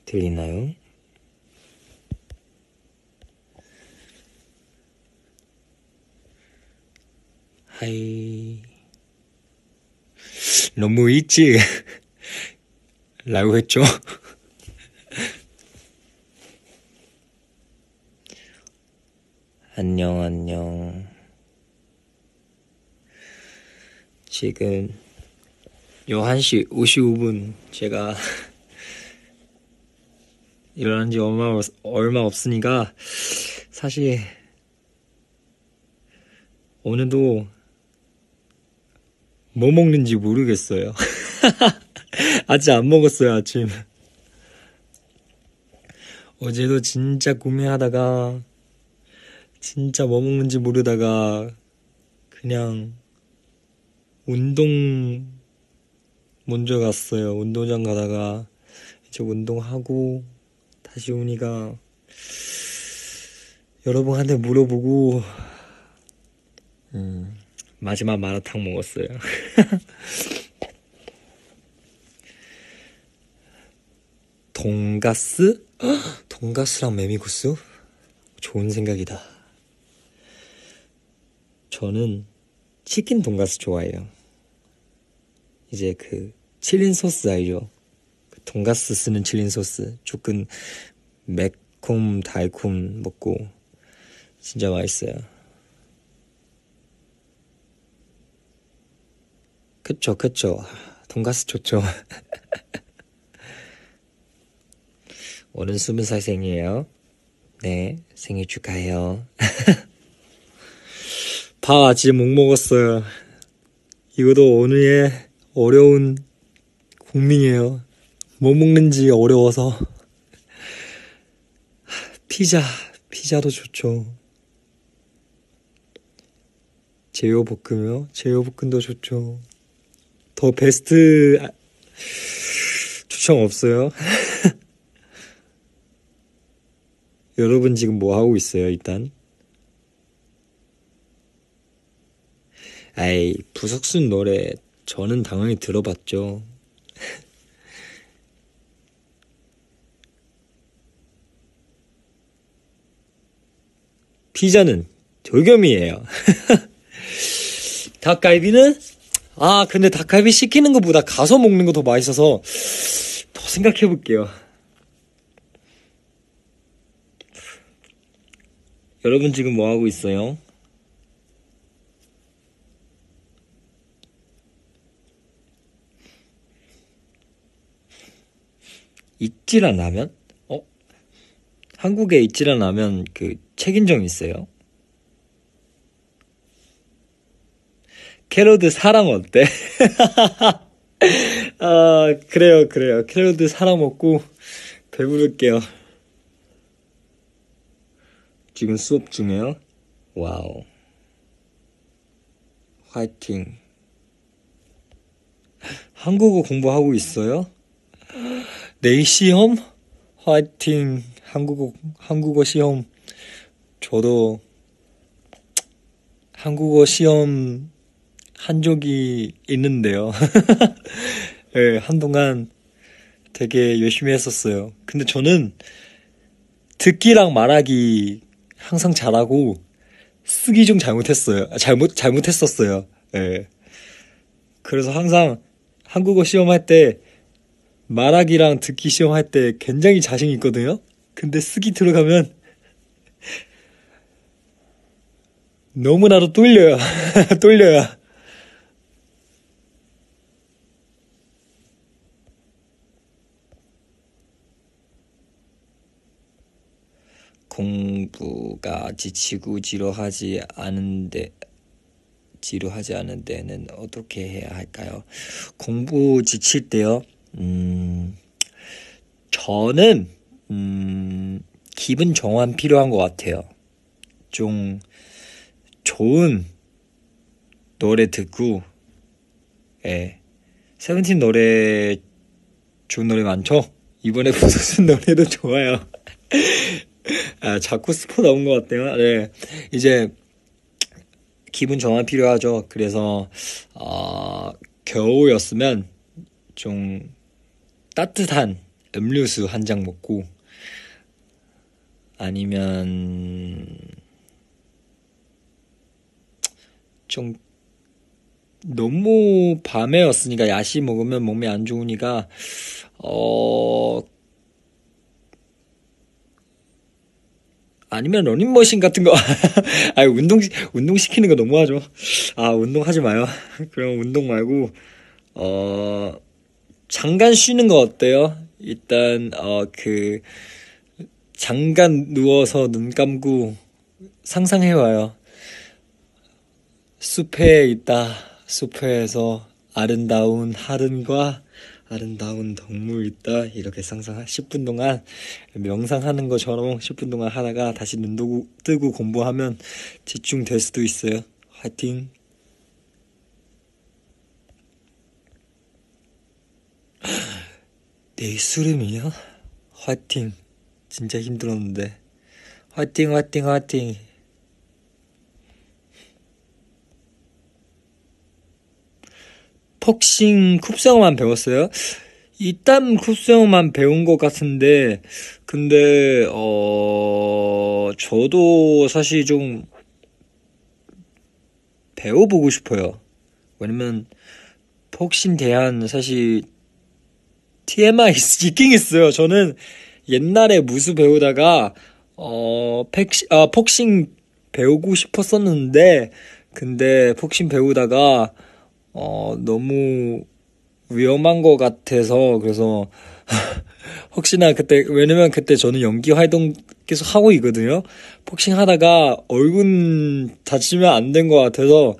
들리나요? 하이. 너무 일찍 라고 했죠? 안녕. 지금 요 1시 55분 제가 일어난 지 얼마 없으니까 사실 오늘도 뭐 먹는지 모르겠어요. 아직 안 먹었어요, 아침. 어제도 진짜 고민하다가 진짜 뭐 먹는지 모르다가 그냥 운동 먼저 갔어요. 운동장 가다가 이제 운동하고 다시 오니까 여러분한테 물어보고 마지막 마라탕 먹었어요. 돈가스? 돈가스랑 메미국수? 좋은 생각이다. 저는 치킨 돈가스 좋아해요. 이제 그 칠린 소스 알죠? 그 돈가스 쓰는 칠린 소스 조금 매콤 달콤 먹고 진짜 맛있어요. 그쵸. 돈가스 좋죠. 오늘 20살 생이에요. 네, 생일 축하해요. 밥 아직 못 먹었어요. 이것도 오늘의 어려운 고민이에요. 뭐 먹는지 어려워서. 피자도 좋죠. 제육볶음이요? 제육볶음도 좋죠. 더 베스트 추천 없어요? 여러분 지금 뭐 하고 있어요, 일단? 아이, 부석순 노래 저는 당연히 들어봤죠. 피자는 돌겸이에요. 닭갈비는? 근데 닭갈비 시키는 것보다 가서 먹는 거 더 맛있어서 더 생각해볼게요. 여러분 지금 뭐 하고 있어요? 있지란 라면? 한국에 있지란 라면 그 책인점 있어요? 캐로드 사랑 어때? 그래요. 캐로드 사랑 먹고 배부를게요. 지금 수업 중에요? 와우. 화이팅. 한국어 공부하고 있어요? 내일 시험? 화이팅. 한국어 시험. 저도 한국어 시험 한 적이 있는데요. 네, 한동안 되게 열심히 했었어요. 근데 저는 듣기랑 말하기 항상 잘하고 쓰기 좀 잘못했어요. 잘못했었어요. 네. 그래서 항상 한국어 시험할 때 말하기랑 듣기 시험할 때 굉장히 자신 있거든요. 근데 쓰기 들어가면 너무나도 떨려요. 떨려요. 공부가 지루하지 않은 데는 어떻게 해야 할까요? 공부 지칠 때요? 저는 기분 전환 필요한 것 같아요. 좀 좋은 노래 듣고, 세븐틴 노래 좋은 노래 많죠? 이번에 부서진 노래도 좋아요. 자꾸 스포 나온 것 같아요. 네, 이제 기분 전환 필요하죠. 그래서 겨울이었으면 좀 따뜻한 음료수 한 잔 먹고, 아니면 좀 너무 밤에였으니까 야식 먹으면 몸에 안 좋으니까 아니면 러닝머신 같은 거. 아니, 운동 시키는 거 너무하죠. 아, 운동하지 마요. 그럼 운동 말고 잠깐 쉬는 거 어때요? 일단 잠깐 누워서 눈 감고 상상해봐요. 숲에 있다. 숲에서 아름다운 하늘과 아름다운 동물 있다. 이렇게 10분 동안 명상하는 것처럼 10분 동안 하다가 다시 눈 뜨고 공부하면 집중될 수도 있어요. 화이팅! 내 수름이요? 화이팅! 진짜 힘들었는데. 화이팅, 화이팅, 화이팅! 복싱 쿱스형만 배웠어요? 일단 쿱스형만 배운 것 같은데, 근데 저도 사실 좀 배워보고 싶어요. 왜냐면 복싱 대한 사실 TMI 있긴 있어요. 저는 옛날에 무술 배우다가 복싱 배우고 싶었었는데, 근데 복싱 배우다가 너무 위험한 것 같아서, 그래서 혹시나 그때, 왜냐면 그때 저는 연기 활동 계속 하고 있거든요. 복싱 하다가 얼굴 다치면 안 된 것 같아서,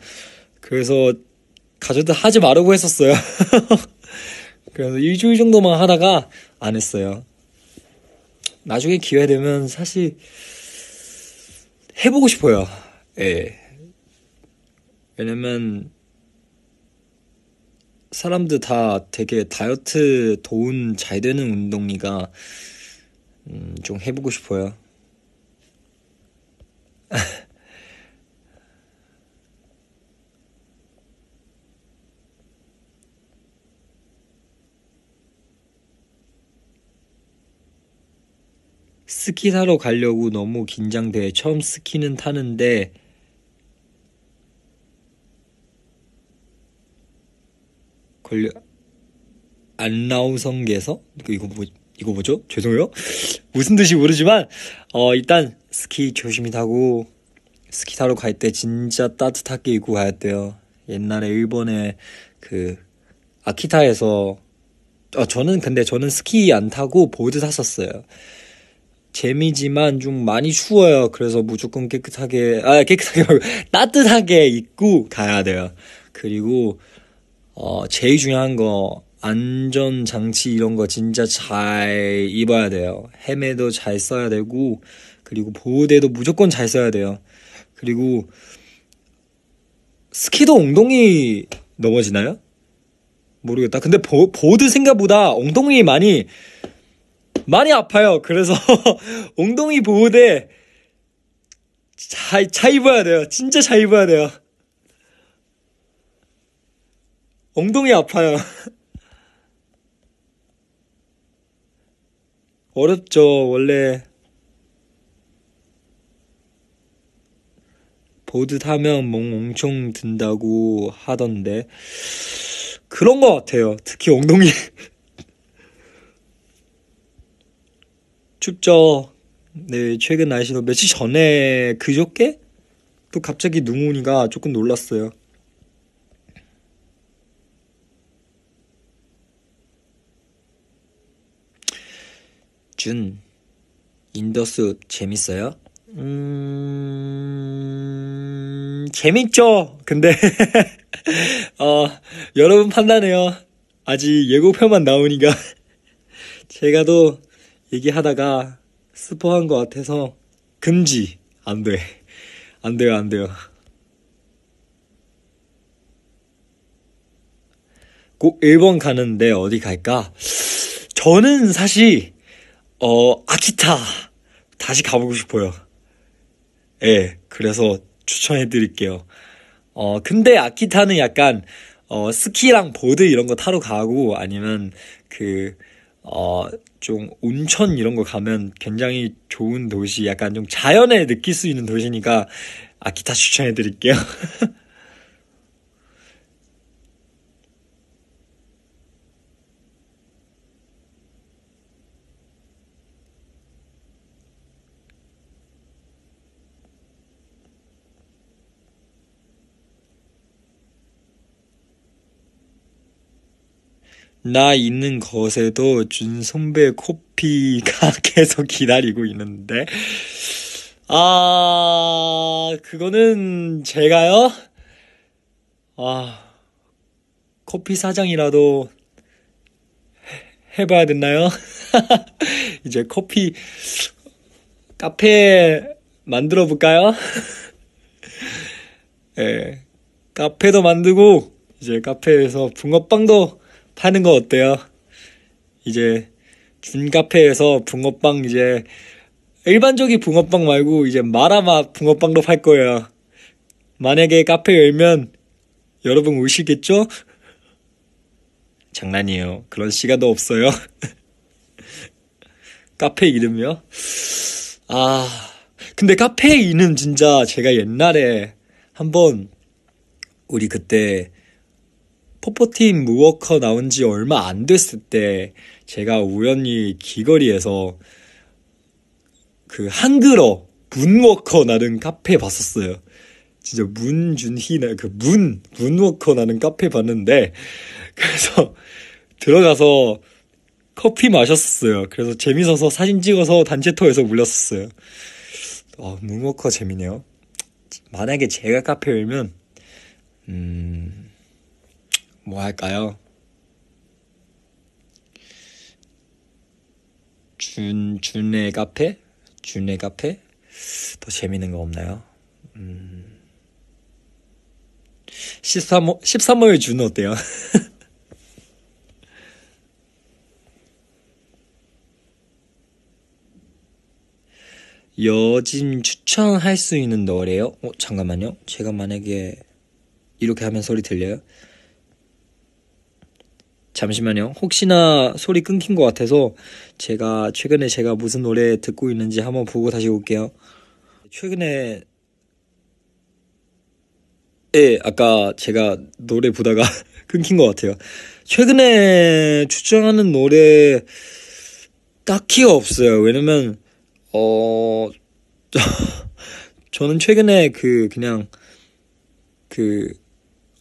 그래서 가족들 하지 말라고 했었어요. 그래서 일주일 정도만 하다가 안 했어요. 나중에 기회 되면 사실 해보고 싶어요. 예. 왜냐면 사람들 다 되게 다이어트 도움 잘 되는 운동이가 좀 해보고 싶어요. 스키 타러 가려고 너무 긴장돼. 처음 스키는 타는데 걸려 안나우성에서 이거 뭐죠? 죄송해요. 무슨 뜻이 모르지만 일단 스키 조심히 타고 스키 타러 갈 때 진짜 따뜻하게 입고 가야 돼요. 옛날에 일본에 그 아키타에서 저는 스키 안 타고 보드 탔었어요. 재미지만 좀 많이 추워요. 그래서 무조건 깨끗하게 말고 따뜻하게 입고 가야 돼요. 그리고 제일 중요한 거 안전장치 이런 거 진짜 잘 입어야 돼요. 헬멧도 잘 써야 되고, 그리고 보호대도 무조건 잘 써야 돼요. 그리고 스키도 엉덩이 넘어지나요? 모르겠다. 근데 보드 생각보다 엉덩이 많이 아파요. 그래서 엉덩이 보호대 잘 입어야 돼요. 진짜 잘 입어야 돼요. 엉덩이 아파요. 어렵죠. 원래 보드 타면 멍 엄청 든다고 하던데 그런 것 같아요. 특히 엉덩이. 춥죠. 네, 최근 날씨도 며칠 전에 그저께 또 갑자기 눈 오니까 조금 놀랐어요. 준, 인더스 재밌어요? 재밌죠? 근데, 여러분 판단해요. 아직 예고편만 나오니까. 제가 또 얘기하다가 스포한 것 같아서 금지. 안 돼. 안 돼요, 안 돼요. 꼭 일본 가는데 어디 갈까? 저는 사실 아키타 다시 가보고 싶어요. 예, 그래서 추천해 드릴게요. 근데 아키타는 약간 스키랑 보드 이런 거 타러 가고 아니면 좀 온천 이런 거 가면 굉장히 좋은 도시, 약간 좀 자연에 느낄 수 있는 도시니까 아키타 추천해 드릴게요. 나 있는 곳에도 준 선배 코피가 계속 기다리고 있는데, 그거는 제가요? 아, 커피 사장이라도 해봐야 됐나요? 이제 커피 카페 만들어 볼까요? 예, 카페도 만들고, 이제 카페에서 붕어빵도 파는 거 어때요? 이제 준 카페에서 붕어빵 이제 일반적인 붕어빵 말고 이제 마라맛 붕어빵도 팔 거예요. 만약에 카페 열면 여러분 오시겠죠? 장난이에요. 그런 시간도 없어요. 카페 이름이요? 아, 근데 카페 이름 진짜 제가 옛날에 한번 우리 그때 포포팀 무워커 나온 지 얼마 안 됐을 때 제가 우연히 길거리에서 그 한글어 문워커 나는 카페 봤었어요. 진짜 문준희나 그 문워커 나는 카페 봤는데 그래서 들어가서 커피 마셨었어요. 그래서 재밌어서 사진 찍어서 단체토에서 올렸었어요. 문워커 재미네요. 만약에 제가 카페 열면 뭐 할까요? 준의 카페? 준의 카페? 더 재밌는 거 없나요? 13월 준 어때요? 요즘 추천할 수 있는 노래요? 잠깐만요. 제가 만약에 이렇게 하면 소리 들려요? 잠시만요. 혹시나 소리 끊긴 것 같아서 제가 최근에 제가 무슨 노래 듣고 있는지 한번 보고 다시 올게요. 최근에 아까 제가 노래 보다가 끊긴 것 같아요. 최근에 추천하는 노래 딱히 없어요. 왜냐면 어 저는 최근에 그냥 그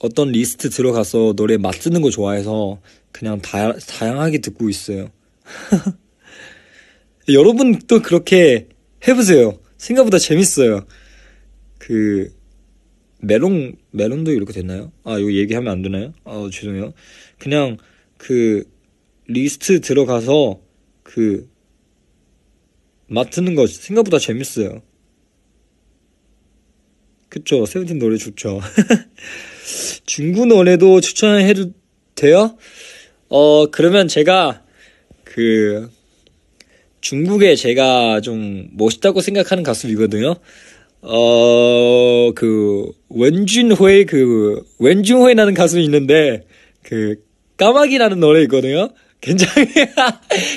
어떤 리스트 들어가서 노래 맞추는 거 좋아해서 그냥 다양하게 듣고 있어요. 여러분도 그렇게 해보세요. 생각보다 재밌어요. 그 멜론도 이렇게 됐나요? 이거 얘기하면 안 되나요? 죄송해요. 그냥 그 리스트 들어가서 그 맡는 거 생각보다 재밌어요. 그쵸? 세븐틴 노래 좋죠. 중국 노래도 추천해도 돼요? 그러면 제가 그 중국에 제가 좀 멋있다고 생각하는 가수이거든요. 웬준호라는 가수 있는데, 까마귀라는 노래 있거든요. 굉장히,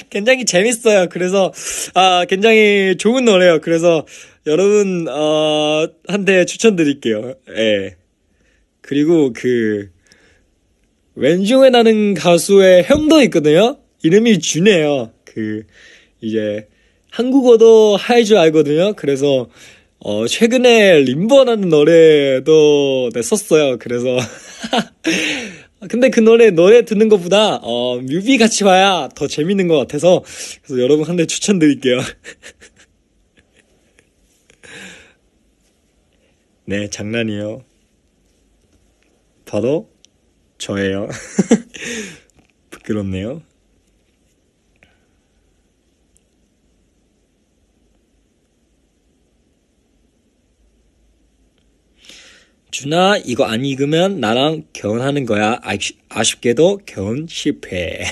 굉장히 재밌어요. 그래서, 굉장히 좋은 노래요. 그래서, 여러분, 한테 추천드릴게요. 예. 그리고 웬중회라는 가수의 형도 있거든요. 이름이 준이에요. 이제, 한국어도 할 줄 알거든요. 그래서, 최근에 림버라는 노래도 냈었어요. 그래서, 근데 그 노래 듣는 것보다, 뮤비 같이 봐야 더 재밌는 것 같아서, 그래서 여러분한테 추천드릴게요. 네, 장난이에요. 바로 저예요. 부끄럽네요. 준아, 이거 안 읽으면 나랑 결혼하는 거야. 아쉽게도 결혼 실패.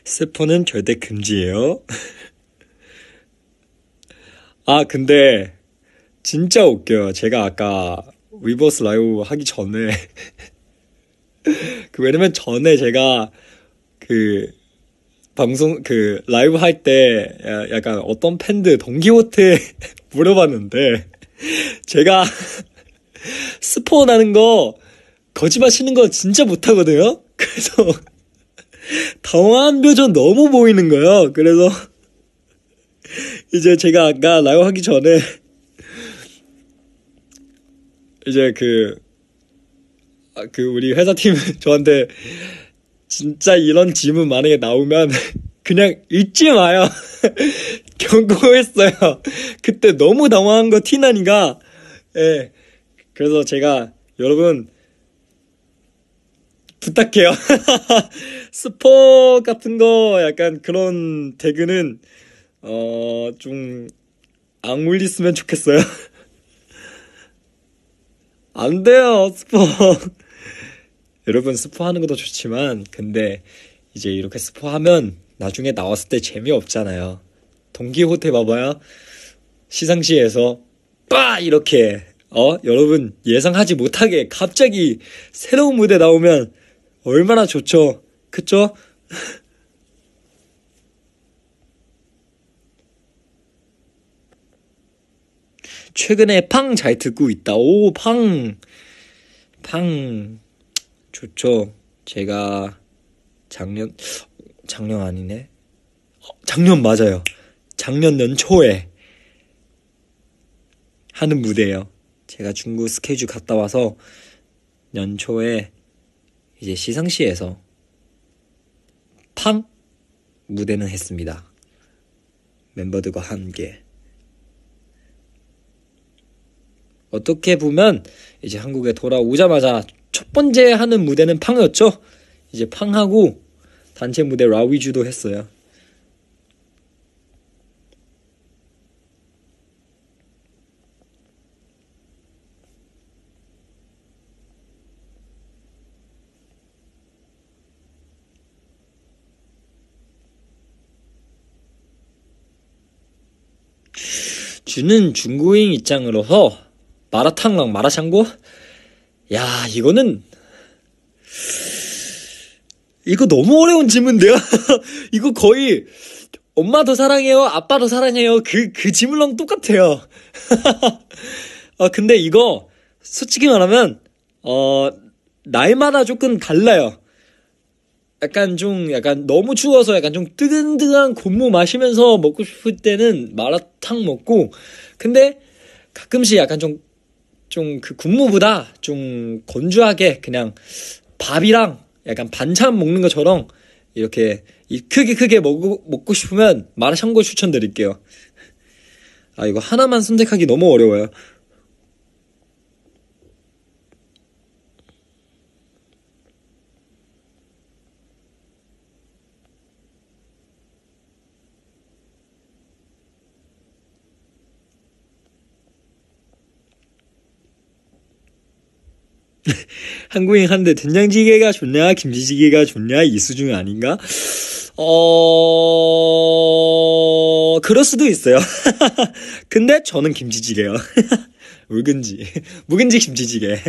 스포는 절대 금지예요. 아, 근데 진짜 웃겨요. 제가 아까 위버스 라이브 하기 전에 왜냐면 전에 제가 그 방송 그 라이브 할 때 약간 어떤 팬들 동기호테 물어봤는데 제가 스포 나는 거 거짓말 치는 거 진짜 못하거든요. 그래서 당황한 표정 너무 보이는 거예요. 그래서 이제 제가 아까 라이브 하기 전에 이제 그 우리 회사팀 저한테 진짜 이런 질문 만약에 나오면 그냥 읽지 마요. 경고했어요. 그때 너무 당황한 거 티나니까. 예. 그래서 제가 여러분 부탁해요. 스포 같은 거 약간 그런 태그는 좀 안 올렸으면 좋겠어요. 안 돼요, 스포. 여러분 스포하는 것도 좋지만 근데 이제 이렇게 스포하면 나중에 나왔을 때 재미없잖아요. 동기호테 봐봐요. 시상식에서 빠 이렇게 여러분 예상하지 못하게 갑자기 새로운 무대 나오면 얼마나 좋죠. 그쵸? 최근에 팡 잘 듣고 있다. 오, 팡 좋죠. 제가 작년 아니네. 작년 맞아요. 작년 연초에 하는 무대예요. 제가 중국 스케줄 갔다 와서 연초에 이제 시상식에서 팡 무대는 했습니다. 멤버들과 함께. 어떻게 보면 이제 한국에 돌아오자마자 첫 번째 하는 무대는 팡이었죠. 이제 팡하고 단체 무대 라위주도 했어요. 주는 중고인 입장으로서 마라탕랑 마라샹궈? 야, 이거 너무 어려운 질문인데요? 이거 거의 엄마 더 사랑해요, 아빠 더 사랑해요. 그 질문랑 똑같아요. 근데 이거 솔직히 말하면 날마다 조금 달라요. 약간 너무 추워서 약간 좀 뜨끈뜨끈한 곤무 마시면서 먹고 싶을 때는 마라탕 먹고, 근데 가끔씩 약간 좀 그 군무보다 좀 건조하게 그냥 밥이랑 약간 반찬 먹는 것처럼 이렇게 크게 먹고 싶으면 마라샹궈 추천드릴게요. 이거 하나만 선택하기 너무 어려워요. 한국인 한데 된장찌개가 좋냐 김치찌개가 좋냐 이 수준 아닌가? 그럴 수도 있어요. 근데 저는 김치찌개요. 묵은지 김치찌개.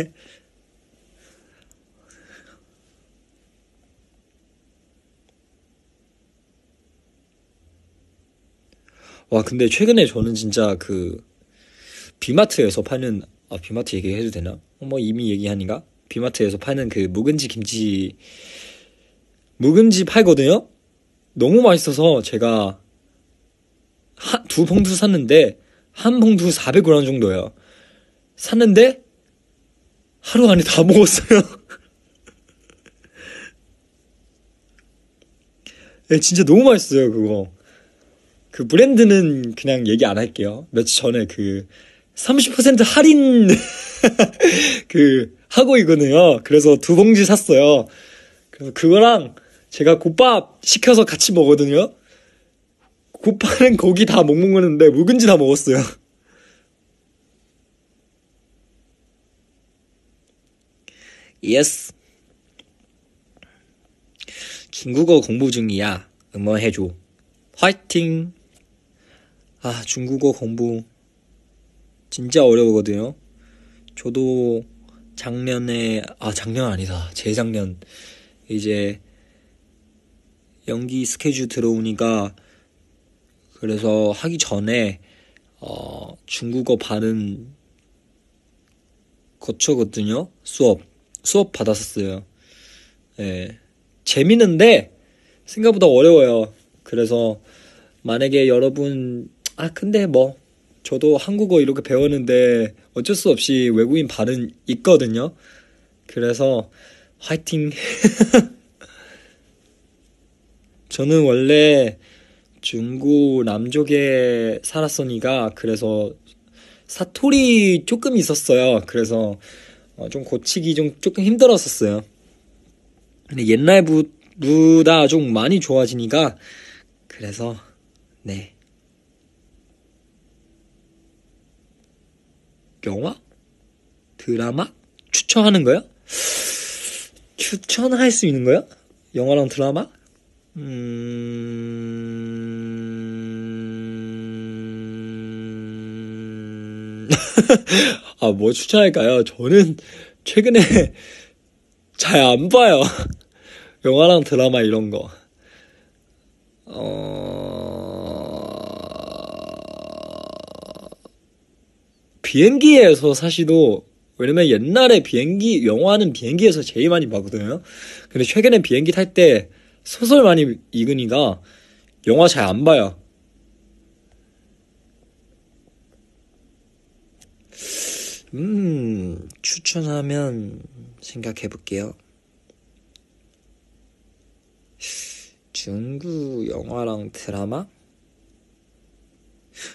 와, 근데 최근에 저는 진짜 비마트에서 파는, 비마트 얘기해도 되나? 뭐 이미 얘기하니까? 비마트에서 파는 묵은지 팔거든요? 너무 맛있어서 제가 두 봉투 샀는데, 한 봉투 400g 정도예요. 샀는데, 하루 안에 다 먹었어요. 네, 진짜 너무 맛있어요, 그거. 그 브랜드는 그냥 얘기 안 할게요. 며칠 전에 30% 할인 하고 있거든요. 그래서 두 봉지 샀어요. 그래서 그거랑 제가 곱밥 시켜서 같이 먹거든요. 곱밥은 고기 다 못 먹는데 묵은지 다 먹었어요. 예스. 중국어 공부 중이야. 응원해줘. 화이팅. 중국어 공부 진짜 어려우거든요. 저도 작년 아니다. 재작년 이제 연기 스케줄 들어오니까 그래서 하기 전에 중국어 발음 거쳤거든요. 수업 받았었어요. 예. 재밌는데 생각보다 어려워요. 그래서 만약에 여러분 근데 뭐 저도 한국어 이렇게 배웠는데 어쩔 수 없이 외국인 발음 있거든요. 그래서 화이팅. 저는 원래 중국 남쪽에 살았으니까 그래서 사투리 조금 있었어요. 그래서 좀 고치기 조금 힘들었었어요. 근데 옛날보다 좀 많이 좋아지니까 그래서 네. 영화? 드라마? 추천하는 거요? 추천할 수 있는 거요? 영화랑 드라마? 뭐 추천할까요? 저는 최근에 잘 안 봐요. 영화랑 드라마 이런 거. 비행기에서 사실도 왜냐면 옛날에 영화는 비행기에서 제일 많이 봤거든요. 근데 최근에 비행기 탈 때 소설 많이 읽으니까 영화 잘 안 봐요. 추천하면 생각해 볼게요. 중국 영화랑 드라마?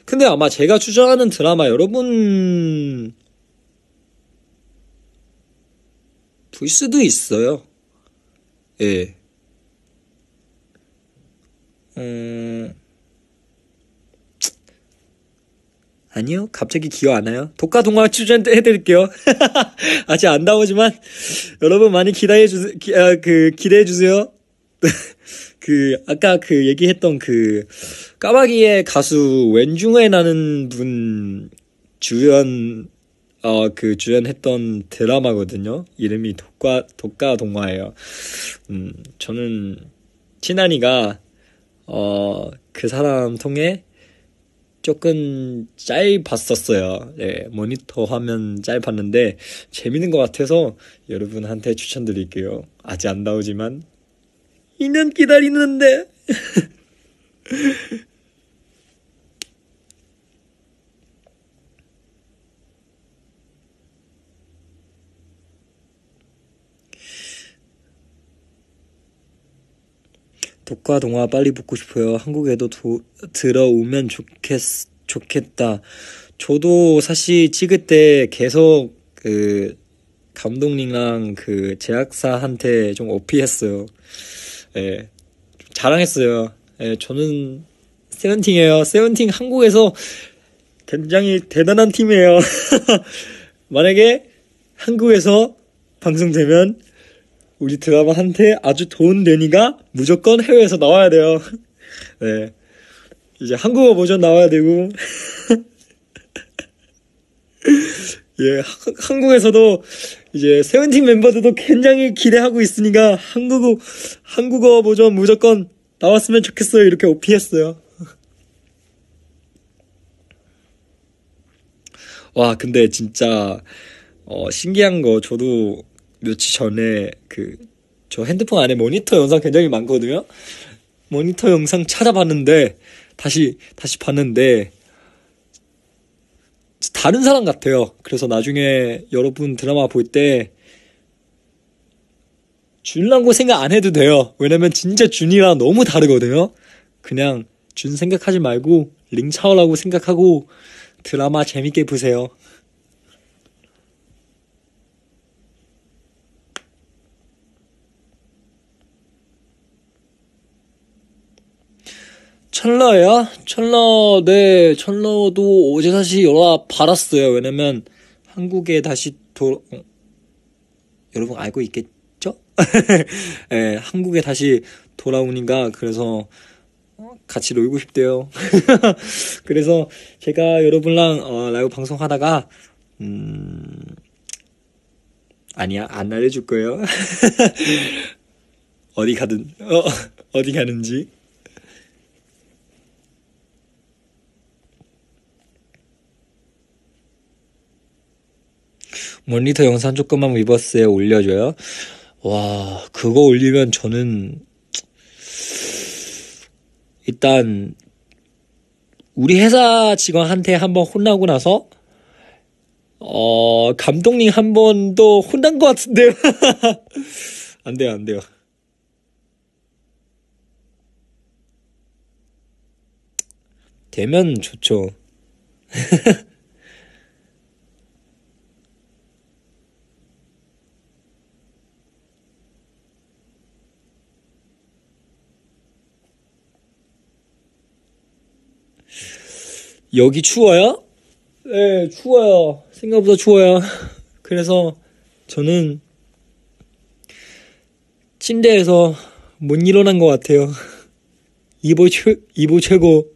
근데 아마 제가 추천하는 드라마 여러분 볼 수도 있어요. 예. 아니요. 갑자기 기억 안 나요. 독가동화 추천해드릴게요. 아직 안 나오지만 여러분 많이 기대해주세요. 아까 얘기했던 까마귀의 가수 웬중에라는 분 주연했던 드라마거든요. 이름이 독가동화예요. 저는 친한이가 그 사람 통해 조금 짤 봤었어요. 네, 모니터 화면 짤 봤는데 재밌는 것 같아서 여러분한테 추천드릴게요. 아직 안 나오지만 2년 기다리는데. 독과 동화 빨리 보고 싶어요. 한국에도 들어오면 좋겠다. 저도 사실 찍을 때 계속 감독님랑 제작사한테 좀 어필했어요. 예, 자랑했어요. 예, 저는 세븐틴이에요. 세븐틴 한국에서 굉장히 대단한 팀이에요. 만약에 한국에서 방송되면 우리 드라마한테 아주 좋은 데니까 무조건 해외에서 나와야 돼요. 네. 이제 한국어 버전 나와야 되고. 예, 한국에서도 이제 세븐틴 멤버들도 굉장히 기대하고 있으니까 한국어 버전 무조건 나왔으면 좋겠어요. 이렇게 오피했어요. 와, 근데 진짜 신기한 거 저도 며칠 전에 저 핸드폰 안에 모니터 영상 굉장히 많거든요. 모니터 영상 찾아봤는데 다시 봤는데 다른 사람 같아요. 그래서 나중에 여러분 드라마 볼 때 준이라고 생각 안 해도 돼요. 왜냐면 진짜 준이랑 너무 다르거든요. 그냥 준 생각하지 말고 링차오라고 생각하고 드라마 재밌게 보세요. 철러요? 네, 철러도 어제 다시 연락 받았어요. 왜냐면 한국에 다시 여러분 알고 있겠죠? 예, 한국에 다시 돌아오니까 그래서 같이 놀고 싶대요. 그래서 제가 여러분랑 라이브 방송하다가 아니야, 안 알려줄 거예요. 어디 가든 어디 가는지. 모니터 영상 조금만 위버스에 올려줘요. 와, 그거 올리면 저는 일단 우리 회사 직원한테 한번 혼나고 나서 감독님 한 번도 혼난 것 같은데요. 안 돼요, 안 돼요. 되면 좋죠. 여기 추워요? 네, 추워요. 생각보다 추워요. 그래서 저는 침대에서 못 일어난 것 같아요. 이보 최고.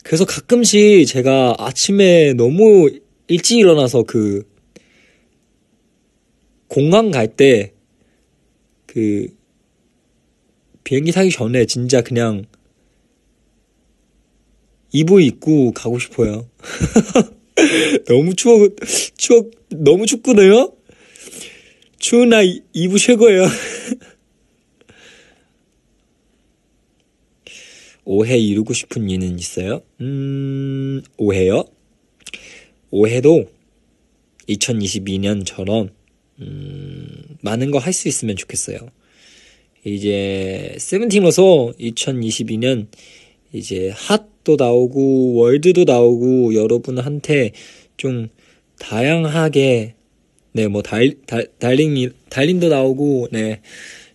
그래서 가끔씩 제가 아침에 너무 일찍 일어나서 공항 갈 때 비행기 타기 전에 진짜 그냥 이보 입고 가고 싶어요. 너무 너무 춥거든요? 추운 날 이보 최고예요. 올해 이루고 싶은 일은 있어요? 올해요? 올해도 2022년처럼 많은 거 할 수 있으면 좋겠어요. 이제 세븐틴으로서 2022년 이제 핫도 나오고 월드도 나오고 여러분한테 좀 다양하게 네 뭐 달린도 나오고 네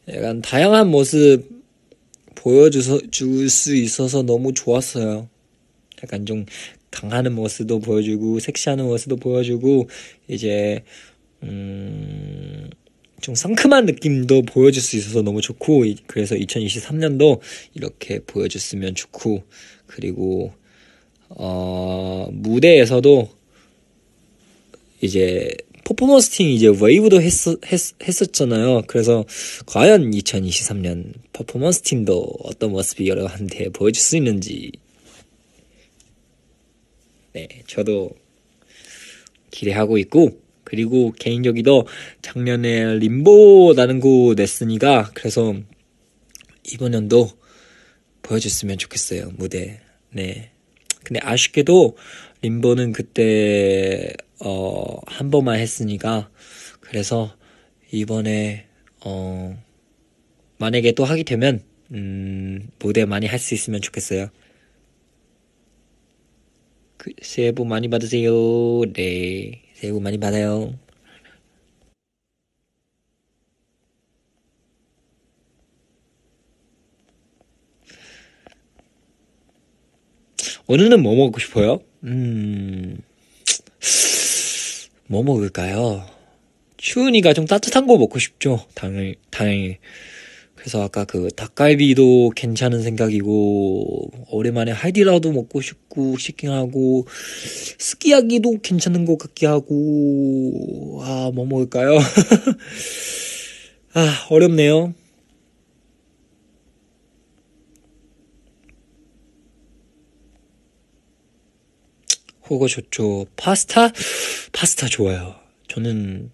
약간 다양한 모습 보여줄 수 있어서 너무 좋았어요. 약간 좀 강하는 모습도 보여주고 섹시하는 모습도 보여주고 이제 좀 상큼한 느낌도 보여줄 수 있어서 너무 좋고 그래서 2023년도 이렇게 보여줬으면 좋고 그리고 무대에서도 이제 퍼포먼스팅 이제 웨이브도 했었잖아요. 그래서 과연 2023년 퍼포먼스팅도 어떤 모습이 여러분한테 보여줄 수 있는지 네 저도 기대하고 있고 그리고 개인적으로 작년에 림보라는 곡 냈으니까 그래서 이번 연도 보여줬으면 좋겠어요 무대. 네. 근데 아쉽게도 림보는 그때 한 번만 했으니까 그래서 이번에 만약에 또 하게 되면 무대 많이 할 수 있으면 좋겠어요. 새해 복 많이 받으세요. 네. 새해 복 많이 받아요. 오늘은 뭐 먹고 싶어요? 뭐 먹을까요? 추우니까 좀 따뜻한 거 먹고 싶죠. 당연히. 그래서 아까 닭갈비도 괜찮은 생각이고, 오랜만에 하이디라도 먹고 싶긴 하고, 스키야기도 괜찮은 것 같기 하고, 뭐 먹을까요? 어렵네요. 그거 좋죠. 파스타 좋아요. 저는,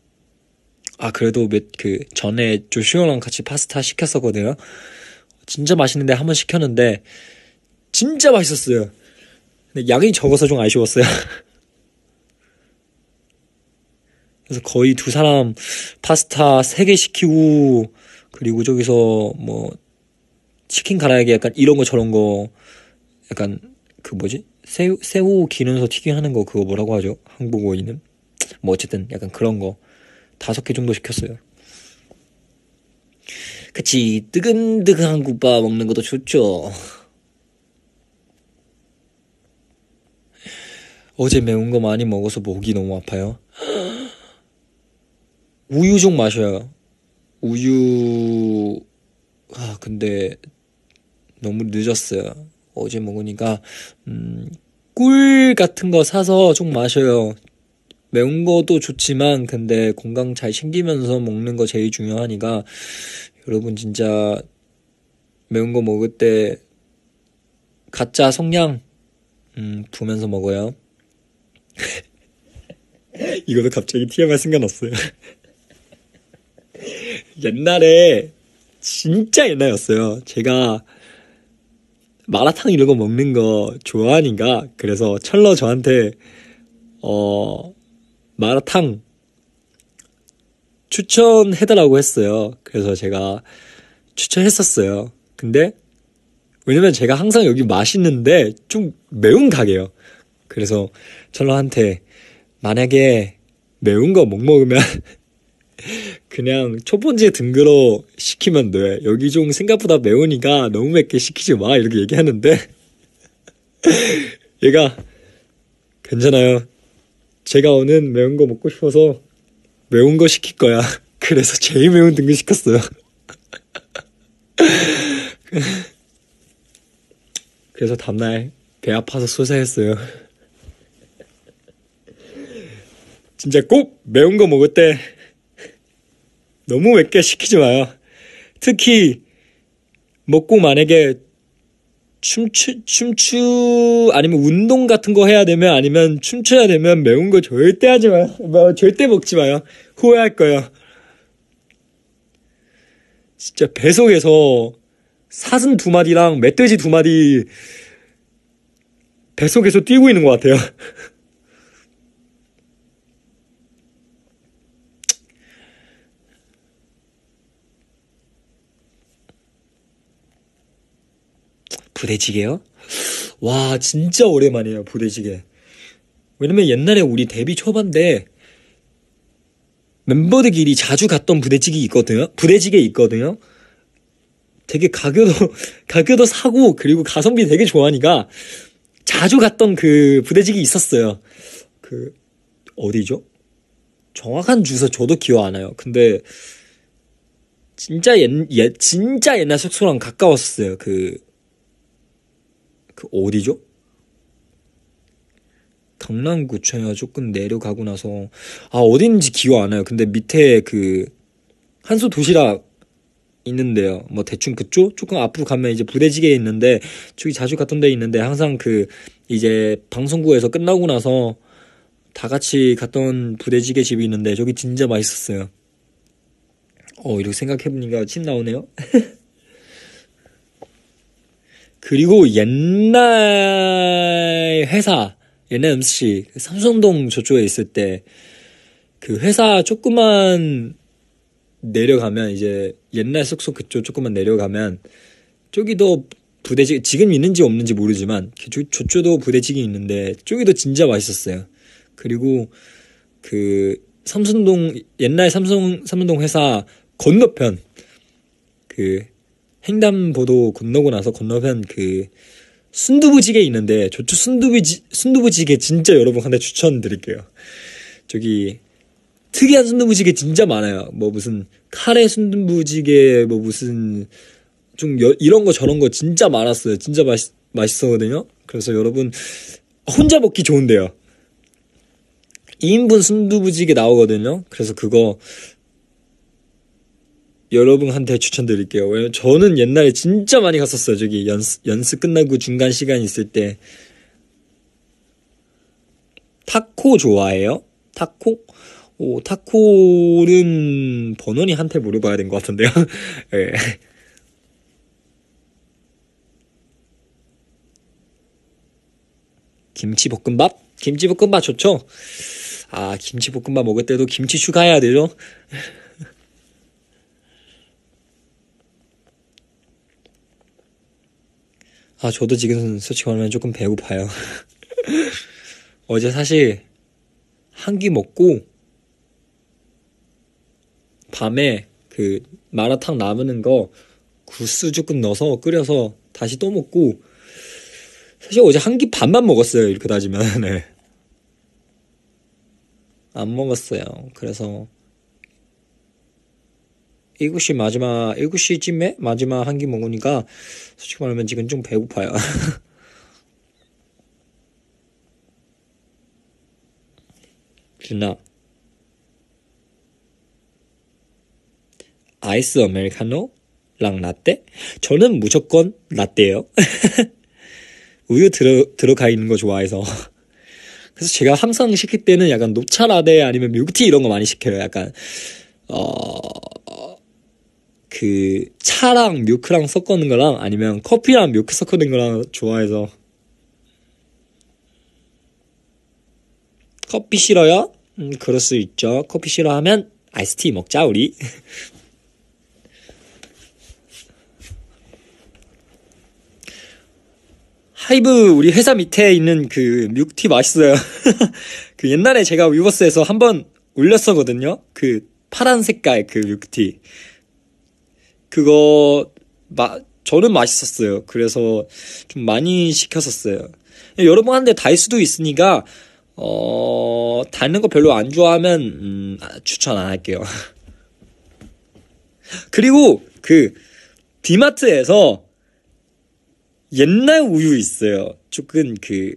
그래도 전에 조슈아랑 같이 파스타 시켰었거든요. 진짜 맛있는데 한 번 시켰는데, 진짜 맛있었어요. 근데 양이 적어서 좀 아쉬웠어요. 그래서 거의 두 사람 파스타 3개 시키고, 그리고 저기서 치킨 가라아게 약간 이런 거 저런 거, 약간 새우 기름서 튀김 하는 거 그거 뭐라고 하죠? 한국어에는? 어쨌든 약간 그런 거 5개 정도 시켰어요. 그치, 뜨근뜨근한 국밥 먹는 것도 좋죠. 어제 매운 거 많이 먹어서 목이 너무 아파요. 우유 좀 마셔요. 우유, 근데, 너무 늦었어요. 어제 먹으니까 꿀 같은 거 사서 좀 마셔요. 매운 것도 좋지만 근데 건강 잘 챙기면서 먹는 거 제일 중요하니까 여러분 진짜 매운 거 먹을 때 가짜 성냥 부으면서 먹어요. 이거도 갑자기 TMI 생각났어요. 옛날에 진짜 옛날이었어요. 제가 마라탕 이런 거 먹는 거 좋아하니까 그래서 철러 저한테 마라탕 추천해달라고 했어요. 그래서 제가 추천했었어요. 근데 왜냐면 제가 항상 여기 맛있는데 좀 매운 가게요. 그래서 철러한테 만약에 매운 거 못 먹으면 그냥 첫 번째 등급으로 시키면 돼. 여기 좀 생각보다 매우니까 너무 맵게 시키지 마. 이렇게 얘기하는데 얘가 괜찮아요. 제가 오늘 매운 거 먹고 싶어서 매운 거 시킬 거야. 그래서 제일 매운 등급 시켰어요. 그래서 다음날 배 아파서 수세했어요. 진짜 꼭 매운 거 먹을 때 너무 맵게 시키지 마요. 특히 먹고 만약에 춤추 아니면 운동 같은 거 해야 되면 아니면 춤춰야 되면 매운 거 절대 하지 마요. 절대 먹지 마요. 후회할 거예요. 진짜 뱃속에서 사슴 2마리랑 멧돼지 2마리 뱃속에서 뛰고 있는 것 같아요. 부대찌개요? 와 진짜 오랜만이에요 부대찌개. 왜냐면 옛날에 우리 데뷔 초반때 멤버들끼리 자주 갔던 부대찌개 있거든요. 되게 가격도 사고 그리고 가성비 되게 좋아하니까 자주 갔던 그 부대찌개 있었어요. 그 어디죠? 정확한 주소 저도 기억 안 나요. 근데 진짜 진짜 옛날 숙소랑 가까웠어요. 그 어디죠? 강남구청에 조금 내려가고 나서 어딘지 기억 안 나요. 근데 밑에 그 한솥 도시락 있는데요. 뭐 대충 그쪽 조금 앞으로 가면 이제 부대찌개 있는데 저기 자주 갔던 데 있는데 항상 그 이제 방송국에서 끝나고 나서 다 같이 갔던 부대찌개 집이 있는데 저기 진짜 맛있었어요. 이렇게 생각해보니까 침 나오네요. 그리고 옛날 음식 삼성동 저쪽에 있을 때 그 회사 조금만 내려가면 이제 옛날 숙소 그쪽 조금만 내려가면 저기도 부대찌개 지금 있는지 없는지 모르지만 저쪽도 부대찌개 있는데 저기도 진짜 맛있었어요. 그리고 그 옛날 삼성동 회사 건너편 그 횡단보도 건너고 나서 건너편 그 순두부찌개 있는데 저쪽 순두부찌개 진짜 여러분한테 추천드릴게요. 저기 특이한 순두부찌개 진짜 많아요. 뭐 무슨 카레 순두부찌개 뭐 무슨 좀 이런 거 저런 거 진짜 많았어요. 진짜 맛있었거든요. 그래서 여러분 혼자 먹기 좋은데요. 2인분 순두부찌개 나오거든요. 그래서 그거 여러분한테 추천드릴게요. 왜냐면 저는 옛날에 진짜 많이 갔었어요. 저기 연습 끝나고 중간 시간 있을 때. 타코 좋아해요? 타코? 타코는 번원이한테 물어봐야 된 것 같은데요. 네. 김치볶음밥? 김치볶음밥 좋죠? 김치볶음밥 먹을 때도 김치 추가해야 되죠? 저도 지금 솔직히 말하면 조금 배고파요. 어제 사실 한 끼 먹고 밤에 그 마라탕 남은 거 국수 조금 넣어서 끓여서 다시 또 먹고 사실 어제 한 끼 반만 먹었어요. 이렇게 따지면. 네. 안 먹었어요. 그래서 7시쯤에 마지막 한 끼 먹으니까 솔직히 말하면 지금 좀 배고파요. 준아, 아이스 아메리카노랑 라떼? 저는 무조건 라떼예요. 우유 들어가 있는 거 좋아해서. 그래서 제가 항상 시킬 때는 약간 녹차 라떼 아니면 밀크티 이런 거 많이 시켜요. 약간 그 차랑 밀크랑 섞어놓은 거랑 아니면 커피랑 밀크 섞어놓은 거랑 좋아해서. 커피 싫어요? 그럴 수 있죠. 커피 싫어하면 아이스티 먹자 우리. 하이브 우리 회사 밑에 있는 그 밀크티 맛있어요. 그 옛날에 제가 위버스에서 한번 올렸었거든요. 그 파란 색깔 그 밀크티. 그거 저는 맛있었어요. 그래서 좀 많이 시켰었어요. 여러 번 하는데 달 수도 있으니까 달는 거 별로 안 좋아하면 추천 안 할게요. 그리고 그 디마트에서 옛날 우유 있어요. 조금 그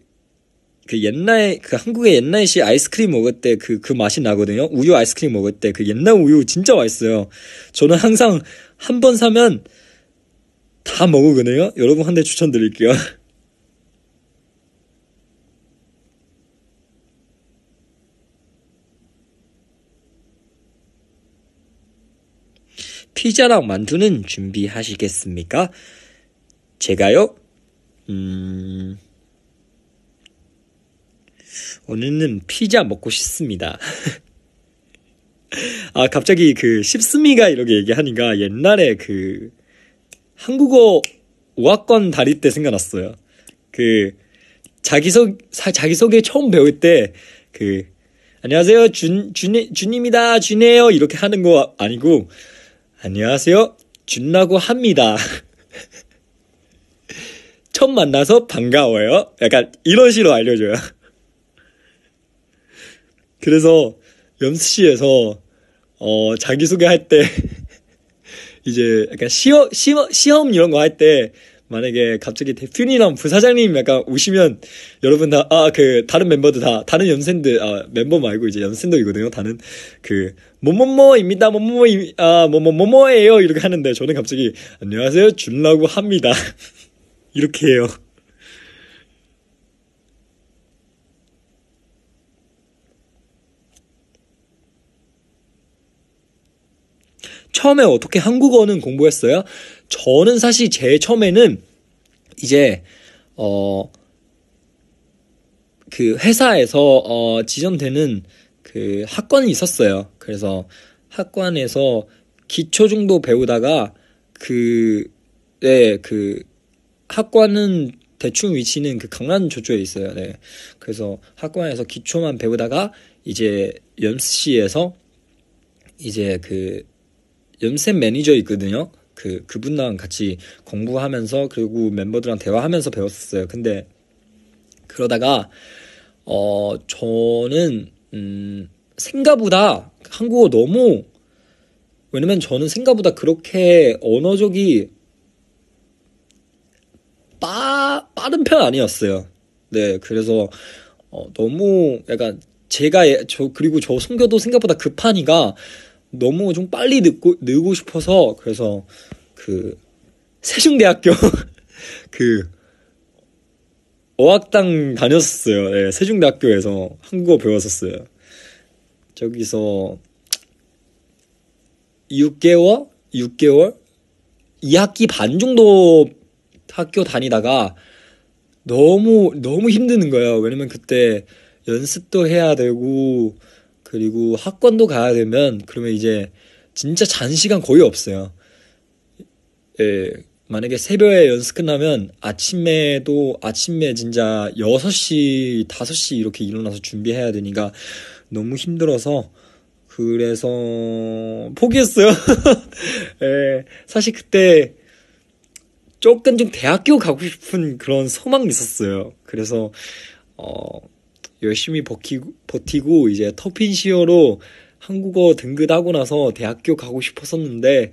옛날 그 한국의 옛날식 아이스크림 먹을 때 그 맛이 나거든요. 우유 아이스크림 먹을 때 그 옛날 우유 진짜 맛있어요. 저는 항상 한 번 사면 다 먹으거든요. 여러분 한 대 추천드릴게요. 피자랑 만두는 준비하시겠습니까? 제가요? 오늘은 피자 먹고 싶습니다. 아, 갑자기 그 싶습니까 이렇게 얘기하니까 옛날에 그 한국어 5학번 다닐 때 생각났어요. 그 자기소개 처음 배울 때 그 안녕하세요 준입니다 준이에요 이렇게 하는 거 아니고 안녕하세요 준라고 합니다. 처음 만나서 반가워요. 약간 이런 식으로 알려줘요. 그래서 연습실에서 자기소개할 때 이제 약간 시험 이런 거 할 때 만약에 갑자기 대표님이랑 부사장님 약간 오시면 여러분 다 다른 멤버들 다 다른 연생들 멤버 말고 이제 연생들이거든요. 다는 그 뭐뭐뭐입니다. 뭐뭐뭐예요 이렇게 하는데 저는 갑자기 안녕하세요 준라고 합니다. 이렇게 해요. 처음에 어떻게 한국어는 공부했어요? 저는 사실 제일 처음에는 이제 그 회사에서 지정되는 그 학과는 있었어요. 그래서 학관에서 기초 정도 배우다가 그 학과는 대충 위치는 그 강남 저쪽에 있어요. 네. 그래서 학과에서 기초만 배우다가 이제 연습실에서 이제 그 연습 매니저 있거든요. 그분랑 같이 공부하면서 그리고 멤버들랑 대화하면서 배웠었어요. 근데 그러다가 저는 생각보다 한국어 너무 왜냐면 저는 생각보다 그렇게 언어적이 빠른 편 아니었어요. 네, 그래서 너무 약간 그리고 저 성격도 생각보다 급하니까 너무 좀 빨리 늘고 싶어서 그래서 그 세종대학교 그 어학당 다녔었어요. 네, 세종대학교에서 한국어 배웠었어요. 저기서 6개월 2학기 반 정도 학교 다니다가 너무 힘드는 거예요. 왜냐면 그때 연습도 해야 되고 그리고 학원도 가야 되면 그러면 이제 진짜 잔 시간 거의 없어요. 예, 만약에 새벽에 연습 끝나면 아침에 진짜 6시, 5시 이렇게 일어나서 준비해야 되니까 너무 힘들어서 그래서 포기했어요. 예, 사실 그때 조금 좀 대학교 가고 싶은 그런 소망이 있었어요. 그래서 열심히 버티고 이제 터핀시어로 한국어 등급하고 나서 대학교 가고 싶었었는데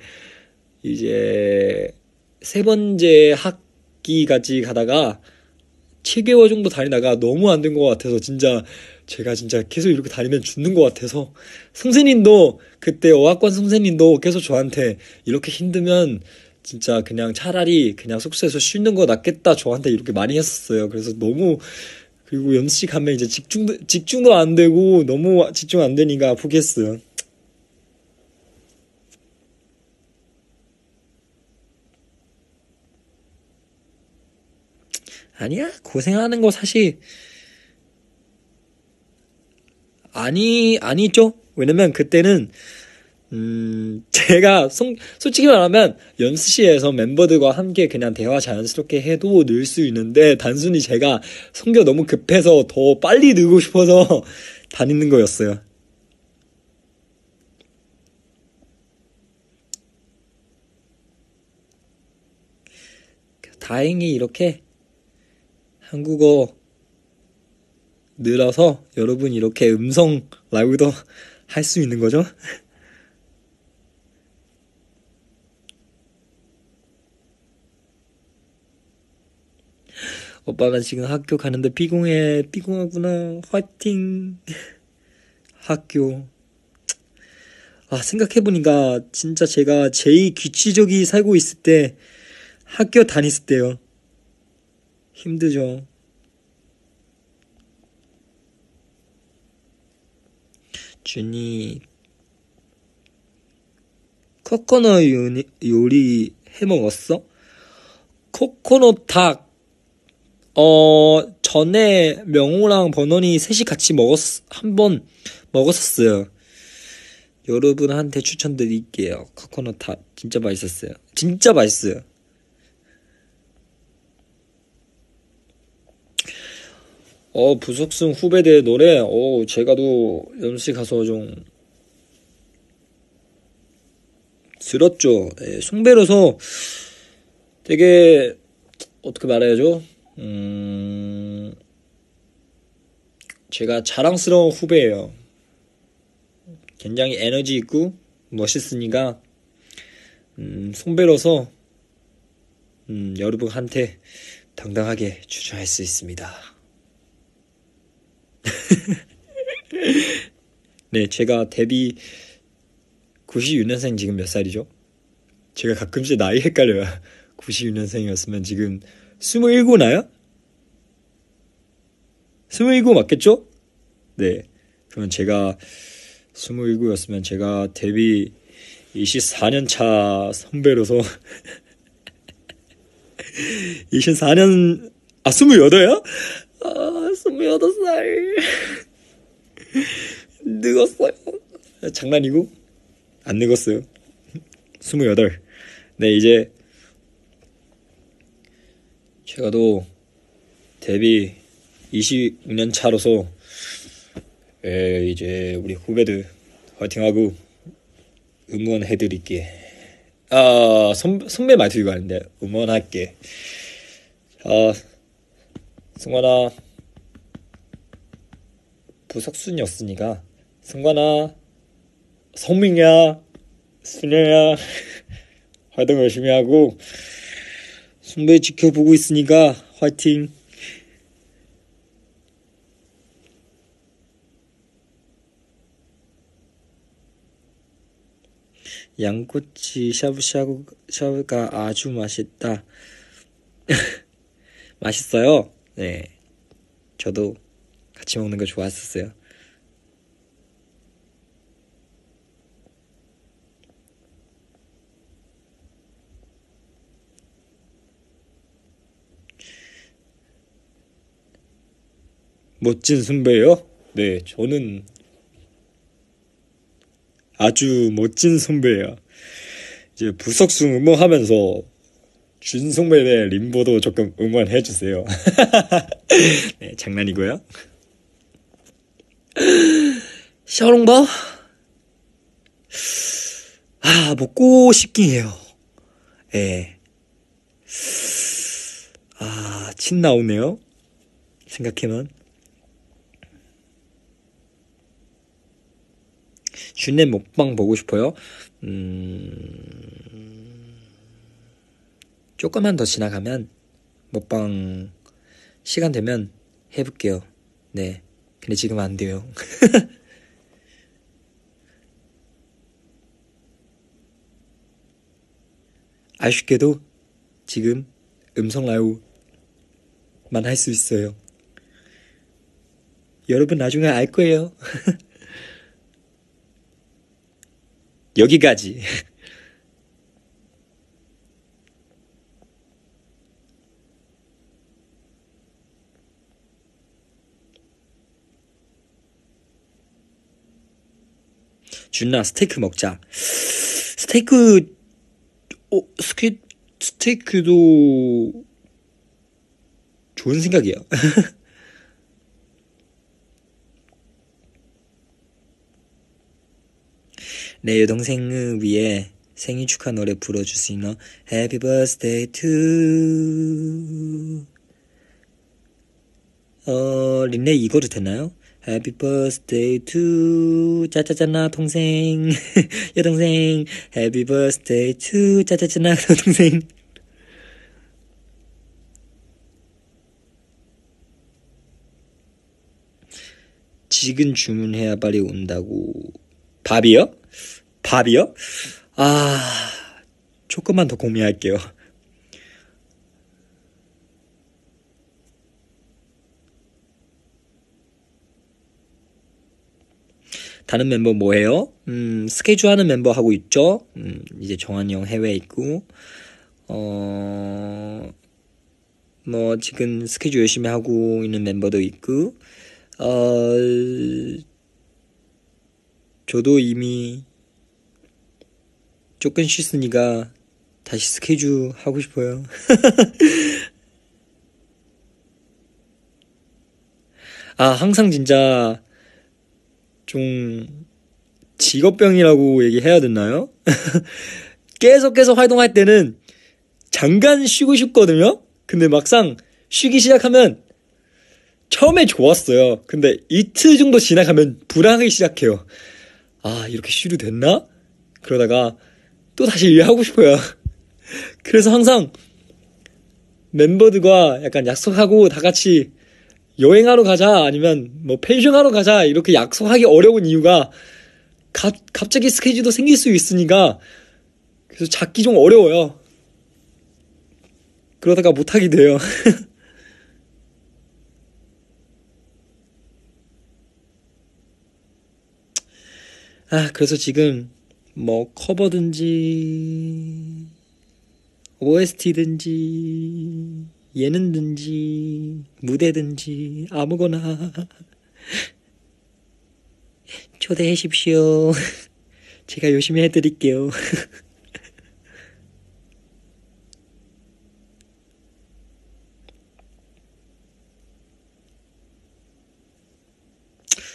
이제 세 번째 학기까지 가다가 7개월 정도 다니다가 너무 안 된 것 같아서 진짜 제가 진짜 계속 이렇게 다니면 죽는 것 같아서 선생님도 그때 어학관 선생님도 계속 저한테 이렇게 힘들면 진짜 그냥 차라리 그냥 숙소에서 쉬는 거 낫겠다 저한테 이렇게 많이 했었어요. 그래서 너무 그리고 연습실 가면 이제 집중도 안 되고 너무 집중 안 되니까 아프겠어요. 아니야 고생하는 거 사실 아니죠. 왜냐면 그때는 제가 솔직히 말하면 연습실에서 멤버들과 함께 그냥 대화 자연스럽게 해도 늘 수 있는데 단순히 제가 성격 너무 급해서 더 빨리 늘고 싶어서 다니는 거였어요. 다행히 이렇게 한국어 늘어서 여러분 이렇게 음성 라이브도 할 수 있는 거죠? 오빠가 지금 학교 가는데 피곤하구나. 화이팅. 학교. 아, 생각해보니까 진짜 제가 제일 규칙적이 살고 있을 때 학교 다녔을 때요. 힘들죠. 준이 코코넛 요리 해 먹었어? 코코넛 닭 전에 명호랑 버논이 셋이 같이 한 번 먹었었어요. 여러분한테 추천드릴게요. 코코넛 닭 진짜 맛있었어요. 진짜 맛있어요. 부석순 후배들 노래, 제가도 연습실 가서 좀 들었죠. 네, 숭배로서 되게, 어떻게 말해야죠? 제가 자랑스러운 후배예요. 굉장히 에너지 있고, 멋있으니까, 숭배로서, 여러분한테 당당하게 주장할 수 있습니다. 네, 제가 데뷔 96년생 지금 몇 살이죠? 제가 가끔씩 나이 헷갈려요. 96년생이었으면 지금 27 나요? 27 맞겠죠? 네. 그러면 제가 27이었으면 제가 데뷔 24년 차 선배로서 24년 28이요? 28살 늙었어요. 장난이고 안 늙었어요. 28. 네, 이제 제가 또 데뷔 26년 차로서 이제 우리 후배들 화이팅하고 응원해드릴게. 선배 말투 이거 아닌데 응원할게. 승관아 부석순이었으니까 승관아 성민이야 순영이야 활동 열심히 하고 선배 지켜보고 있으니까 화이팅. 양꼬치 샤브샤브가 아주 맛있다. 맛있어요. 네, 저도 같이 먹는 거 좋았었어요. 멋진 선배요? 네, 저는 아주 멋진 선배예요. 이제 부석순 응원하면서 준 선배의 림보도 조금 응원해주세요. 네, 장난이고요. 샤오롱바? 먹고 싶긴 해요. 예. 침 나오네요. 생각해만. 준내 먹방 보고 싶어요? 조금만 더 지나가면 먹방 시간 되면 해볼게요. 네. 근데 지금 안 돼요. 아쉽게도 지금 음성 라이브만 할 수 있어요. 여러분 나중에 알 거예요. 여기까지. 준나 스테이크 먹자. 스테이크도 좋은 생각이야. 내 여동생을 위해 생일 축하 노래 불러줄 수 있나? Happy birthday to 린네 이거도 되나요? Happy birthday to 짜짜짜나 동생 여동생 Happy birthday to 짜짜짜나 여동생. 지금 주문해야 빨리 온다고. 밥이요? 밥이요? 아, 조금만 더 고민할게요. 다른 멤버 뭐해요? 스케줄 하는 멤버 하고 있죠? 이제 정한이 형 해외에 있고, 뭐, 지금 스케줄 열심히 하고 있는 멤버도 있고, 저도 이미 조금 쉬었으니까 다시 스케줄 하고 싶어요. 아, 항상 진짜 좀 직업병이라고 얘기해야 되나요? 계속 활동할 때는 잠깐 쉬고 싶거든요? 근데 막상 쉬기 시작하면 처음에 좋았어요. 근데 이틀 정도 지나가면 불안하기 시작해요. 아, 이렇게 쉬도 됐나? 그러다가 또 다시 일하고 싶어요. 그래서 항상 멤버들과 약간 약속하고 다 같이 여행하러 가자 아니면 뭐 펜션하러 가자 이렇게 약속하기 어려운 이유가 갑자기 스케줄도 생길 수 있으니까 그래서 잡기 좀 어려워요. 그러다가 못하게 돼요. 아, 그래서 지금 뭐 커버든지 OST든지 예능든지 무대든지 아무거나 초대해 십시오. 제가 열심히 해드릴게요.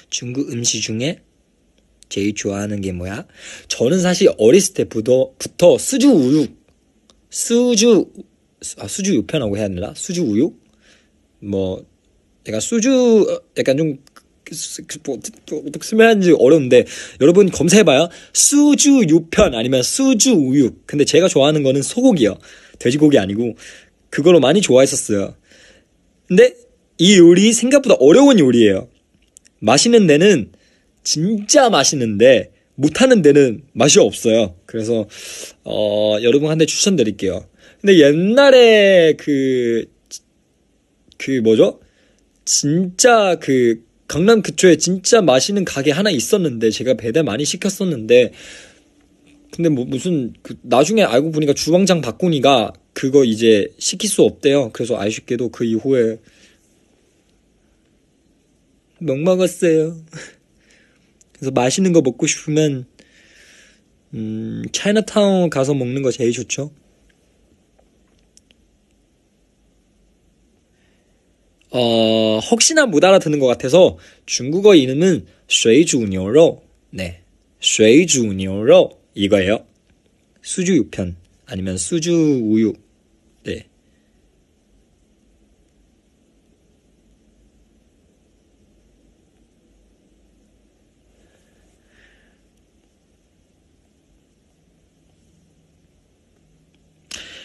중국 음식 중에 제일 좋아하는 게 뭐야? 저는 사실 어렸을 때부터 수주 우편이라고 해야 되나? 수주 우유? 뭐 약간 수주 약간 좀 어떻게 설명하는지 어려운데 여러분 검색해봐요. 수주 요편 아니면 수주 우유. 근데 제가 좋아하는 거는 소고기요. 돼지고기 아니고 그걸로 많이 좋아했었어요. 근데 이 요리 생각보다 어려운 요리예요. 맛있는 데는 진짜 맛있는데 못하는 데는 맛이 없어요. 그래서 여러분한테 추천드릴게요. 근데 옛날에 뭐죠? 진짜 강남 근처에 진짜 맛있는 가게 하나 있었는데 제가 배달 많이 시켰었는데 근데 뭐 무슨 나중에 알고 보니까 주방장 바꾸니까 그거 이제 시킬 수 없대요. 그래서 아쉽게도 그 이후에 못 먹었어요. 그래서 맛있는 거 먹고 싶으면 차이나타운 가서 먹는 거 제일 좋죠. 혹시나 못 알아듣는 것 같아서 중국어 이름은 水煮牛肉. 네, 水煮牛肉 이거예요. 수주 우편 아니면 수주 우유. 네.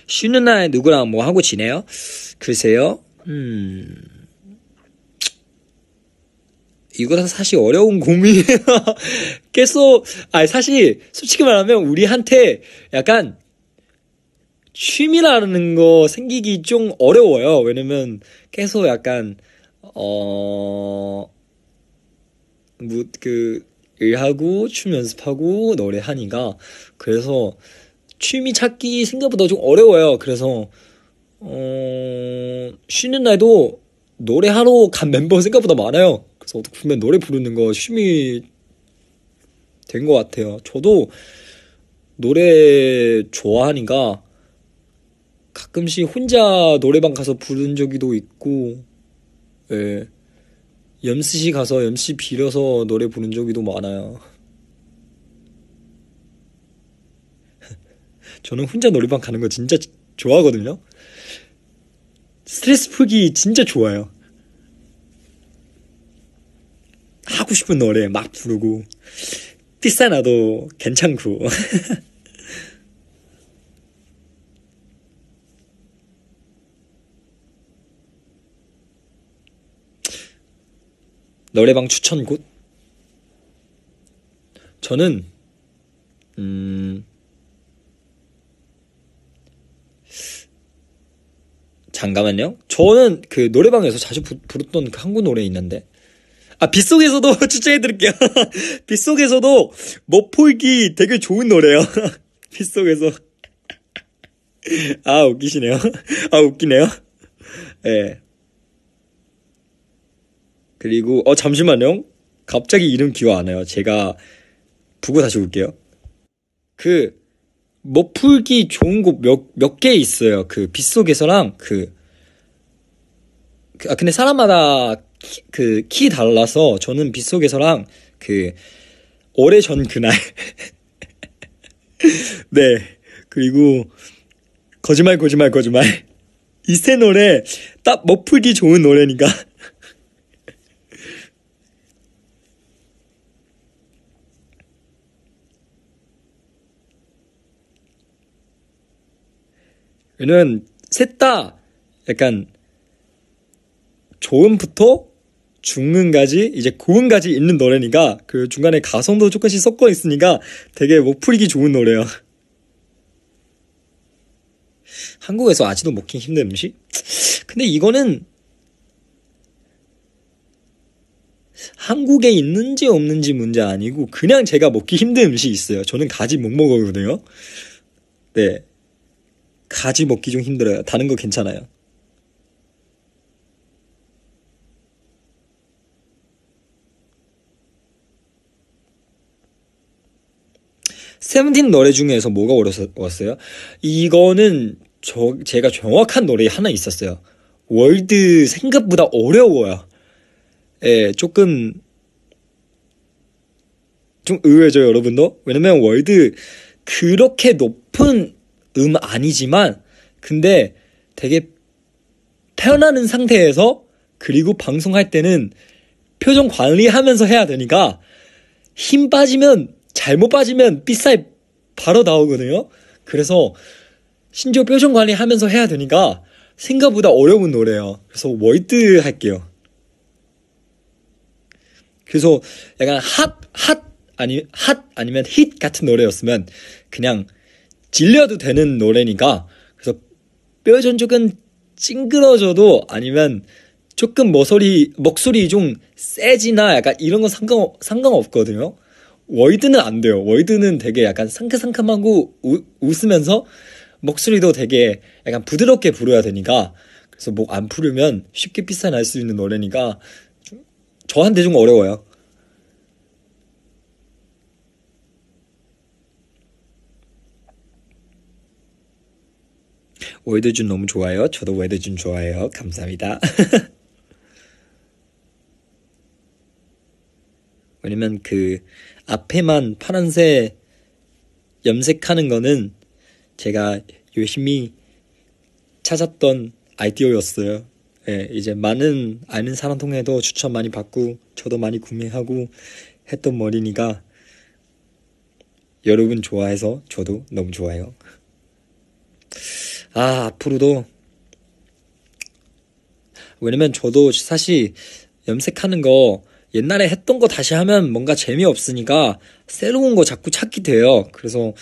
쉬는 날 누구랑 뭐 하고 지내요? 글쎄요. 이거는 사실 어려운 고민이에요. 계속, 사실, 솔직히 말하면 우리한테 약간 취미라는 거 생기기 좀 어려워요. 왜냐면 계속 약간, 일하고, 춤 연습하고, 노래하니까. 그래서 취미 찾기 생각보다 좀 어려워요. 그래서, 쉬는 날도 노래하러 간 멤버 생각보다 많아요. 그래서 어떻게 보면 노래 부르는 거 취미 된 것 같아요. 저도 노래 좋아하니까 가끔씩 혼자 노래방 가서 부른 적도 있고, 예, 염시 가서 염시 빌어서 노래 부른 적도 많아요. 저는 혼자 노래방 가는 거 진짜 좋아하거든요. 스트레스 풀기 진짜 좋아요. 하고 싶은 노래 막 부르고 비싸나도 괜찮고. 노래방 추천곡? 저는 잠깐만요. 저는 그 노래방에서 자주 부르던 그 한국 노래 있는데, 빗속에서도 추천해드릴게요. 빗속에서도 멋풀기 되게 좋은 노래요. 빗속에서. 웃기시네요. 웃기네요. 예. 그리고, 잠시만요. 갑자기 이름 기억 안 나요. 제가 보고 다시 올게요. 그, 멋풀기 좋은 곡 몇 개 있어요. 그, 빗속에서랑 근데 사람마다 키 달라서 저는 빗속에서랑 오래전 그날. 네. 그리고, 거짓말. 이 세 노래, 딱 멋풀기 좋은 노래니까. 왜냐면 셋 다 약간 조음부터 중음까지 이제 고음까지 있는 노래니까 그 중간에 가성도 조금씩 섞어 있으니까 되게 목 풀기 좋은 노래요. 한국에서 아직도 먹기 힘든 음식? 근데 이거는 한국에 있는지 없는지 문제 아니고 그냥 제가 먹기 힘든 음식이 있어요. 저는 가지 못 먹거든요. 네. 가지 먹기 좀 힘들어요. 다른 거 괜찮아요. 세븐틴 노래 중에서 뭐가 어려웠어요? 이거는 제가 정확한 노래 하나 있었어요. 월드 생각보다 어려워요. 예, 좀 의외죠, 여러분도? 왜냐면 월드 그렇게 높은 아니지만, 근데 되게 편안한 상태에서, 그리고 방송할 때는 표정 관리하면서 해야 되니까, 힘 빠지면, 잘못 빠지면 삐싸이 바로 나오거든요? 그래서, 심지어 표정 관리하면서 해야 되니까, 생각보다 어려운 노래예요. 그래서 월드 할게요. 그래서 약간 아니면 힛 같은 노래였으면 그냥 질려도 되는 노래니까, 그래서 뼈전 조금 찡그러져도 아니면 조금 목소리 좀 세지나 약간 이런 건 상관없거든요. 월드는 안 돼요. 월드는 되게 약간 상큼상큼하고 웃으면서 목소리도 되게 약간 부드럽게 부르야 되니까, 그래서 목 안 풀으면 쉽게 삐싸 날 수 있는 노래니까 저한테 좀 어려워요. 월드준 너무 좋아요. 저도 월드준 좋아해요. 감사합니다. 왜냐면 앞에만 파란색 염색하는 거는 제가 열심히 찾았던 아이디어였어요. 예, 이제 많은 아는 사람 통해도 추천 많이 받고 저도 많이 구매하고 했던 머리니까 여러분 좋아해서 저도 너무 좋아요. 앞으로도, 왜냐면 저도 사실 염색하는 거 옛날에 했던 거 다시 하면 뭔가 재미없으니까 새로운 거 자꾸 찾게 돼요. 그래서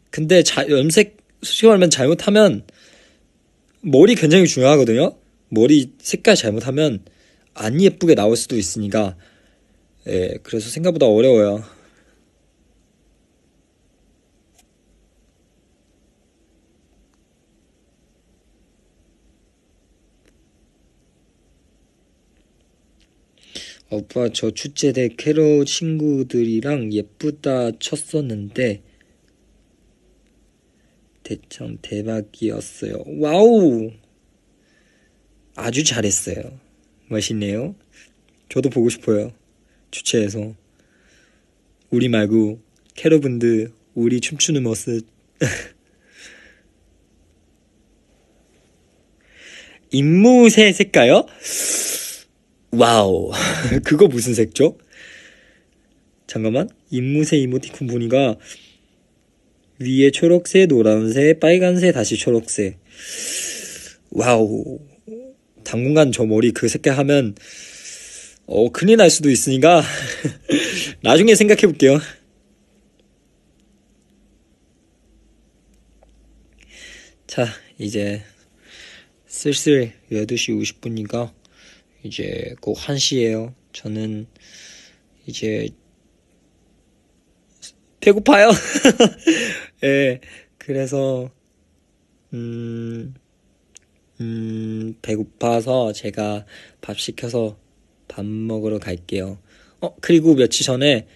근데 염색 솔직히 말하면 잘못하면 머리 굉장히 중요하거든요. 머리 색깔 잘못하면 안 예쁘게 나올 수도 있으니까 예, 그래서 생각보다 어려워요. 오빠 저 축제 때 캐롤 친구들이랑 예쁘다 쳤었는데 대청 대박이었어요. 와우! 아주 잘했어요. 멋있네요. 저도 보고 싶어요. 주최에서. 우리 말고 캐러분들 우리 춤추는 모습. 입무새 색깔요? 와우. 그거 무슨 색죠? 잠깐만. 입무새 이모티콘 보니까 위에 초록색, 노란색, 빨간색, 다시 초록색. 와우. 당분간 저 머리 그 색깔 하면 큰일 날 수도 있으니까 나중에 생각해 볼게요. 자, 이제 슬슬 8시 50분이니까 이제 꼭 1시예요. 저는 이제 배고파요. 예, 그래서 배고파서 제가 밥 시켜서 밥 먹으러 갈게요. 그리고 며칠 전에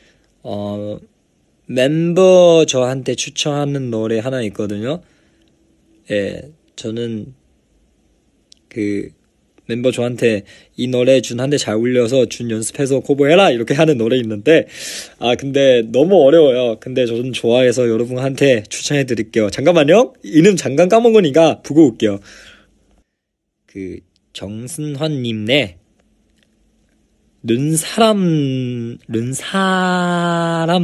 멤버 저한테 추천하는 노래 하나 있거든요. 예, 저는 그 멤버 저한테 이 노래 준한테 잘 울려서 준 연습해서 커버해라 이렇게 하는 노래 있는데 근데 너무 어려워요. 근데 저는 좋아해서 여러분한테 추천해 드릴게요. 잠깐만요. 이름 잠깐 까먹으니까 보고 올게요. 그 정승환님네 눈사람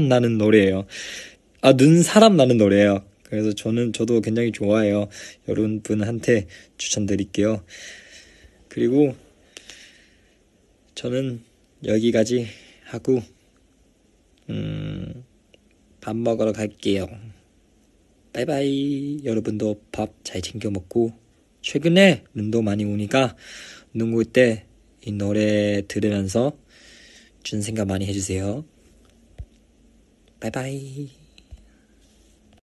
나는 노래예요. 눈사람 나는 노래예요. 그래서 저도 굉장히 좋아해요. 여러분한테 추천드릴게요. 그리고 저는 여기까지 하고 밥 먹으러 갈게요. 바이바이. 여러분도 밥 잘 챙겨 먹고 최근에 눈도 많이 오니까 눈 올 때 이 노래 들으면서 준 생각 많이 해주세요. 바이바이.